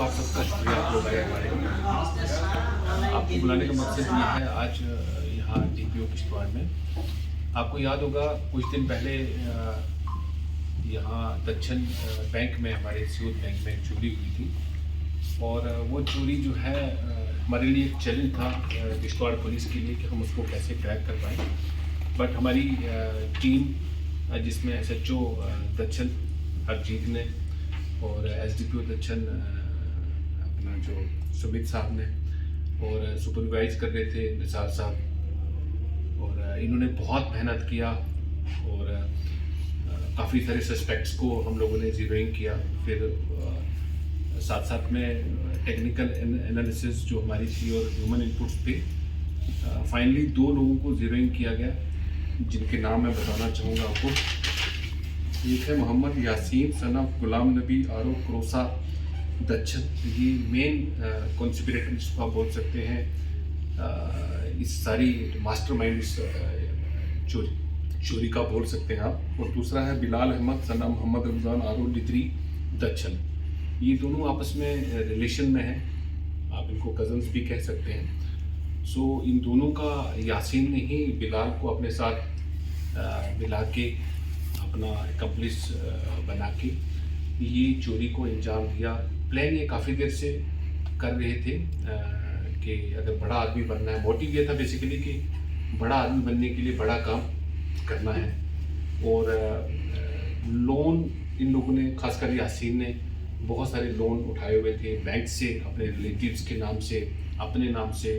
आप सबका शुक्रिया आप लोग आए हमारे। आपको बुलाने का मकसद ये है आज यहाँ DPO किश्तवाड़ में। आपको याद होगा कुछ दिन पहले यहाँ दक्षिण बैंक में, हमारे सियोत बैंक में चोरी हुई थी और वो चोरी जो है हमारे लिए एक चैलेंज था किश्तवाड़ पुलिस के लिए कि हम उसको कैसे क्रैक कर पाएँ। बट हमारी टीम जिसमें SHO दक्षिण हरजीत ने और SDPO दक्षिण अपना जो सुमित साहब ने और सुपरवाइज कर रहे थे निसार साहब, और इन्होंने बहुत मेहनत किया और काफ़ी सारे सस्पेक्ट्स को हम लोगों ने ज़ीरोइंग किया। फिर साथ साथ में टेक्निकल एनालिसिस जो हमारी थी और ह्यूमन इनपुट्स पे फाइनली 2 लोगों को ज़ीरोइंग किया गया, जिनके नाम मैं बताना चाहूँगा आपको। एक है मोहम्मद यासीन सन ऑफ गुलाम नबी आरो क्रोसा दक्षिण। ये मेन कॉन्स्पिरेटर जिसको आप बोल सकते हैं, इस सारी मास्टरमाइंड इस चोरी का बोल सकते हैं आप। और दूसरा है बिलाल अहमद सन ऑफ मोहम्मद रमज़ान आरो लित्री दक्षिण। ये दोनों आपस में रिलेशन में हैं, आप इनको कज़न्स भी कह सकते हैं। सो इन दोनों का यासीन ने ही बिलाल को अपने साथ मिला के अपना एक्म्प्लिस बना के ये चोरी को अंजाम दिया। प्लान ये काफ़ी देर से कर रहे थे कि अगर बड़ा आदमी बनना है, मोटिव ये था बेसिकली कि बड़ा आदमी बनने के लिए बड़ा काम करना है। और लोन इन लोगों ने, खासकर यासीन ने बहुत सारे लोन उठाए हुए थे बैंक से, अपने रिलेटिव्स के नाम से, अपने नाम से,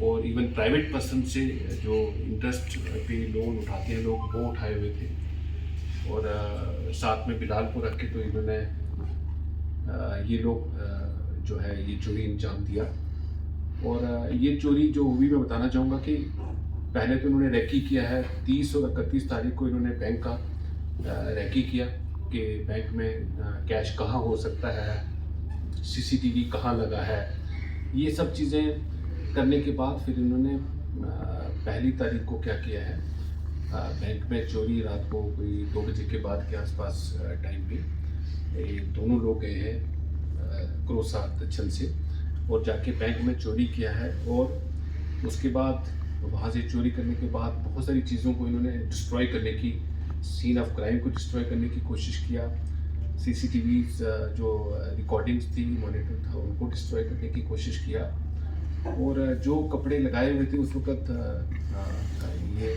और इवन प्राइवेट पर्सन से जो इंटरेस्ट पे लोन उठाते हैं लोग, वो उठाए हुए थे। और साथ में बिलाल को रख के तो इन्होंने ये लोग जो है ये चोरी अंजाम दिया। और ये चोरी जो हुई मैं बताना चाहूँगा कि पहले तो इन्होंने रेकी किया है। 30 और 31 तारीख को इन्होंने बैंक का रेकी किया कि बैंक में कैश कहाँ हो सकता है, CCTV कहाँ लगा है। ये सब चीज़ें करने के बाद फिर इन्होंने 1 तारीख को क्या किया है, बैंक में चोरी रात को कोई 2 बजे के बाद के आसपास टाइम पे ये दोनों लोग गए हैं क्रोसा दक्षिण से और जाके बैंक में चोरी किया है। और उसके बाद वहाँ से चोरी करने के बाद बहुत सारी चीज़ों को इन्होंने डिस्ट्रॉय करने की, सीन ऑफ क्राइम को डिस्ट्रॉय करने की कोशिश किया। CCTV जो रिकॉर्डिंग्स थी, मॉनिटर था, उनको डिस्ट्रॉय करने की कोशिश किया। और जो कपड़े लगाए हुए थे उस वक़्त ये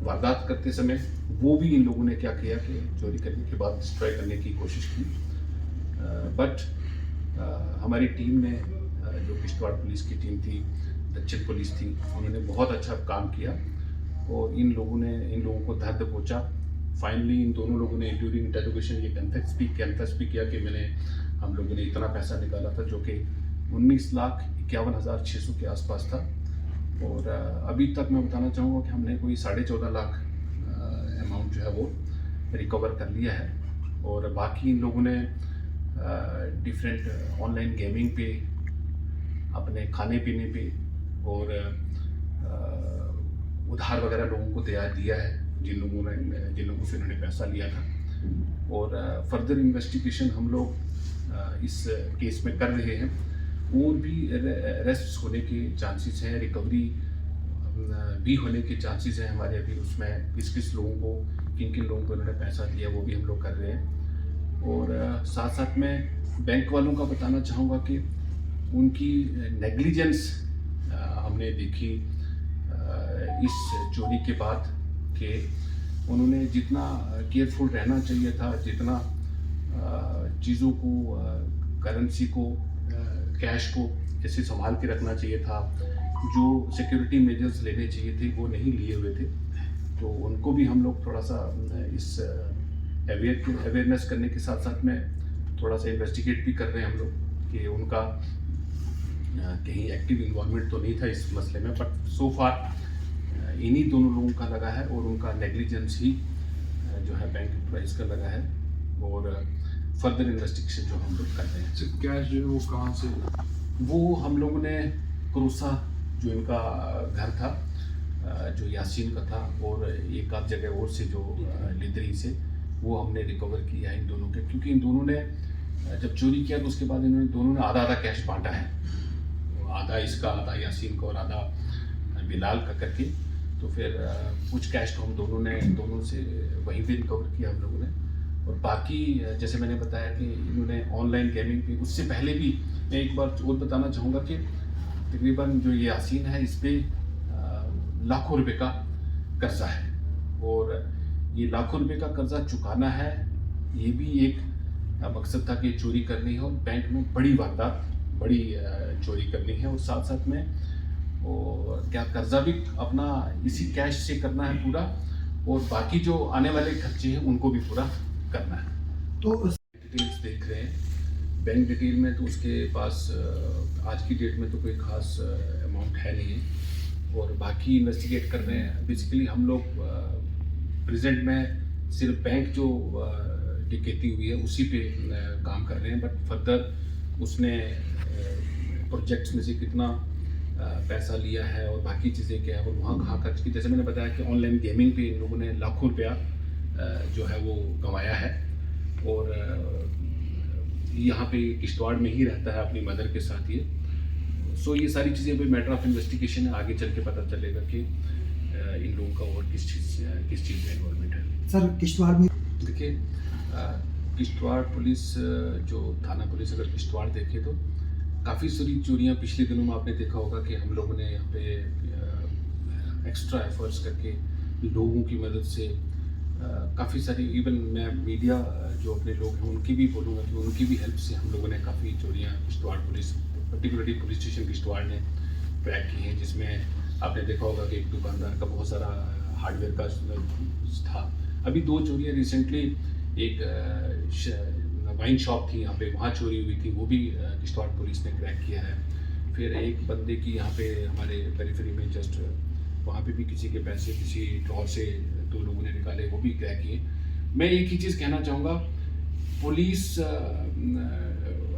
वारदात करते समय, वो भी इन लोगों ने क्या किया कि चोरी करने के बाद डिस्ट्रॉय करने की कोशिश की। बट हमारी टीम ने, जो किश्तवाड़ पुलिस की टीम थी, दक्षिण पुलिस थी, उन्होंने बहुत अच्छा काम किया और इन लोगों को दर्द पहुंचा। फाइनली इन दोनों लोगों ने ड्यूरिंग इंटरोगेशन ये कन्फेस भी किया कि हम लोगों ने इतना पैसा निकाला था, जो कि 19,51,600 के आसपास था। और अभी तक मैं बताना चाहूँगा कि हमने कोई 14.5 लाख अमाउंट जो है वो रिकवर कर लिया है। और बाकी इन लोगों ने डिफरेंट ऑनलाइन गेमिंग पे, अपने खाने पीने पे और उधार वगैरह लोगों को दिया है, जिन लोगों से इन्होंने पैसा लिया था। और फर्दर इन्वेस्टिगेशन हम लोग इस केस में कर रहे हैं। और भी अरेस्ट होने के चांसेस हैं, रिकवरी भी होने के चांसेस हैं हमारे अभी उसमें। किस लोगों को, किन लोगों को इन्होंने पैसा दिया, वो भी हम लोग कर रहे हैं। और साथ साथ में बैंक वालों का बताना चाहूँगा कि उनकी नेग्लिजेंस हमने देखी इस चोरी के बाद, कि उन्होंने जितना केयरफुल रहना चाहिए था, जितना चीज़ों को, करेंसी को, कैश को जैसे संभाल के रखना चाहिए था, जो सिक्योरिटी मेजर्स लेने चाहिए थे वो नहीं लिए हुए थे। तो उनको भी हम लोग थोड़ा सा इस अवेयरनेस करने के साथ साथ में थोड़ा सा इन्वेस्टिगेट भी कर रहे हैं हम लोग कि उनका कहीं एक्टिव इन्वॉल्वमेंट तो नहीं था इस मसले में। बट सो फार इन्हीं दोनों लोगों का लगा है और उनका नेग्लिजेंस ही जो है बैंक एम्प्लॉइज़ का लगा है। और फर्दर इन्वेस्टिगेशन जो हम लोग कर रहे हैं। कैश जो है वो कहाँ से, वो हम लोगों ने क्रोसा, जो इनका घर था, जो यासीन का था, और एक आध जगह और से जो लिदरी से, वो हमने रिकवर किया इन दोनों के, क्योंकि इन दोनों ने जब चोरी किया तो उसके बाद इन्होंने दोनों ने आधा आधा कैश बांटा है, आधा इसका, आधा यासीन का और आधा बिलाल का करके। तो फिर कुछ कैश तो हम दोनों से वहीं पे रिकवर किया हम लोगों ने। और बाकी जैसे मैंने बताया कि इन्होंने ऑनलाइन गेमिंग पे, उससे पहले भी मैं एक बार और बताना चाहूँगा कि तकरीबन जो ये यासीन है इस पर लाखों रुपए का कर्जा है, और ये लाखों रुपए का कर्जा चुकाना है, ये भी एक मकसद था कि चोरी करनी है और बैंक में बड़ी वारदात, बड़ी चोरी करनी है, और साथ साथ में और क्या कर्जा भी अपना इसी कैश से करना है पूरा, और बाकी जो आने वाले खर्चे हैं उनको भी पूरा करना है। तो डिटेल्स देख रहे हैं, बैंक डिटेल में तो उसके पास आज की डेट में तो कोई खास अमाउंट है नहीं है, और बाकी इन्वेस्टिगेट कर रहे हैं। बेसिकली हम लोग प्रेजेंट में सिर्फ बैंक जो डकैती हुई है उसी पे काम कर रहे हैं, बट फर्दर उसने प्रोजेक्ट्स में से कितना पैसा लिया है और बाकी चीज़ें क्या है और वहाँ कहाँ खर्च की। जैसे मैंने बताया कि ऑनलाइन गेमिंग पे इन लोगों ने लाखों रुपया जो है वो गंवाया है, और यहाँ पे किश्तवाड़ में ही रहता है अपनी मदर के साथ ये। सो ये सारी चीज़ें भी मैटर ऑफ इन्वेस्टिगेशन है, आगे चल के पता चलेगा कि इन लोगों का और किस चीज़ में इन्वॉल्वमेंट है। सर किश्तवाड़ में देखिए, किश्तवाड़ पुलिस जो थाना पुलिस अगर किश्तवाड़ देखे तो काफ़ी सारी चोरियाँ पिछले दिनों में आपने देखा होगा कि हम लोगों ने यहाँ पे एक्स्ट्रा एफर्ट्स करके लोगों की मदद से काफ़ी सारी, इवन मैं मीडिया जो अपने लोग हैं उनकी भी बोलूँगा कि उनकी भी हेल्प से हम लोगों ने काफ़ी चोरियाँ Kishtwar police, particularly police station Kishtwar ने ट्रैक की हैं, जिसमें आपने देखा होगा कि एक दुकानदार का बहुत सारा हार्डवेयर का था। अभी 2 चोरियाँ रिसेंटली, एक वाइन शॉप थी यहाँ पे, वहाँ चोरी हुई थी, वो भी किश्तवाड़ पुलिस ने क्रैक किया है। फिर एक बंदे की यहाँ पे हमारे पेरिफेरी में जस्ट वहाँ पे भी किसी के पैसे किसी ड्रॉर से 2 लोगों ने निकाले, वो भी क्रैक किए। मैं एक ही चीज़ कहना चाहूँगा, पुलिस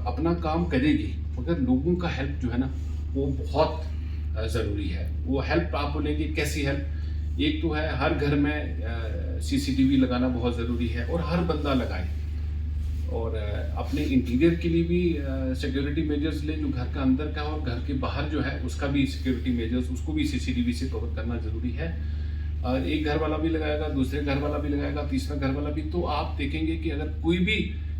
अपना काम करेगी मगर लोगों का हेल्प जो है ना वो बहुत ज़रूरी है। वो हेल्प आप बोलेंगे कैसी हेल्प, एक तो है हर घर में CCTV लगाना बहुत ज़रूरी है, और हर बंदा लगाए, और अपने इंटीरियर के लिए भी सिक्योरिटी मेजर्स ले, जो घर का अंदर का और घर के बाहर जो है उसका भी सिक्योरिटी मेजर्स, उसको भी CCTV से कवर करना ज़रूरी है। और एक घर वाला भी लगाएगा, दूसरे घर वाला भी लगाएगा, तीसरा घर वाला भी, तो आप देखेंगे कि अगर कोई भी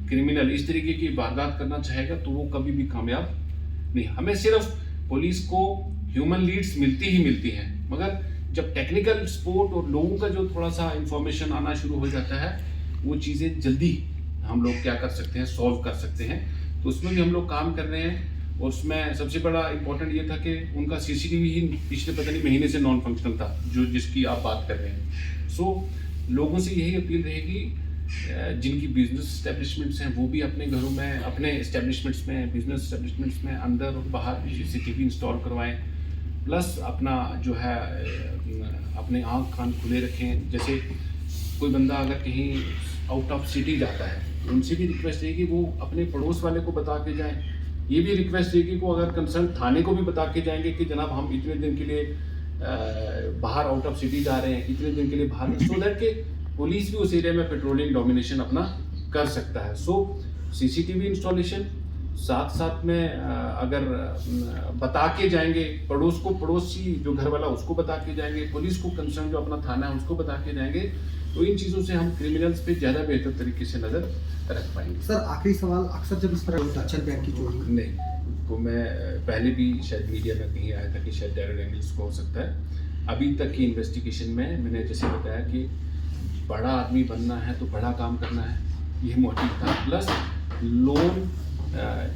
क्रिमिनल इस तरीके की वारदात करना चाहेगा तो वो कभी भी कामयाब नहीं। हमें सिर्फ पुलिस को ह्यूमन लीड्स मिलती ही मिलती हैं, मगर जब टेक्निकल सपोर्ट और लोगों का जो थोड़ा सा इंफॉर्मेशन आना शुरू हो जाता है, वो चीज़ें जल्दी हम लोग क्या कर सकते हैं, सॉल्व कर सकते हैं। तो उसमें भी हम लोग काम कर रहे हैं, और उसमें सबसे बड़ा इम्पोर्टेंट ये था कि उनका CCTV ही पिछले पता नहीं महीने से नॉन फंक्शनल था, जो जिसकी आप बात कर रहे हैं। सो लोगों से यही अपील रहेगी, जिनकी बिजनेस एस्टेब्लिशमेंट्स हैं वो भी अपने घरों में, अपने एस्टेब्लिशमेंट्स में, बिजनेस एस्टेब्लिशमेंट्स में अंदर और बाहर CCTV इंस्टॉल करवाएं, प्लस अपना जो है अपने आँख कान खुले रखें। जैसे कोई बंदा अगर कहीं आउट ऑफ सिटी जाता है, उनसे भी रिक्वेस्ट है कि वो अपने पड़ोस वाले को बता के जाएं। ये भी रिक्वेस्ट है कि वो अगर कंसर्न थाने को भी बता के जाएंगे कि जनाब हम इतने दिन के लिए बाहर आउट ऑफ सिटी जा रहे हैं, इतने दिन के लिए बाहर, सो दैट के पुलिस भी उस एरिया में पेट्रोलिंग डोमिनेशन अपना कर सकता है। सो CCTV इंस्टॉलेशन, साथ साथ में अगर बता के जाएंगे पड़ोस को, पड़ोसी जो घर वाला उसको बता के जाएंगे, पुलिस को कंसर्न जो अपना थाना है उसको बता के जाएंगे, तो इन चीज़ों से हम क्रिमिनल्स पे ज़्यादा बेहतर तरीके से नज़र रख पाएंगे। सर आखिरी सवाल, अक्सर जब इस तरह दक्षिण बैंक की चोरी, नहीं तो मैं पहले भी शायद मीडिया में कहीं आया था कि शायद टेरर एंगल्स को हो सकता है। अभी तक की इन्वेस्टिगेशन में मैंने जैसे बताया कि बड़ा आदमी बनना है तो बड़ा काम करना है, ये मोटिव था। प्लस लोन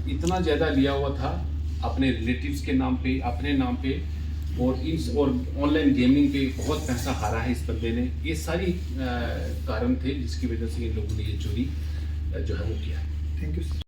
इतना ज़्यादा लिया हुआ था अपने रिलेटिव्स के नाम पे, अपने नाम पे, और ऑनलाइन गेमिंग पे बहुत पैसा हारा है इस बंदे ने। ये सारी कारण थे जिसकी वजह से इन लोगों ने ये चोरी जो है वो किया है। Thank you sir.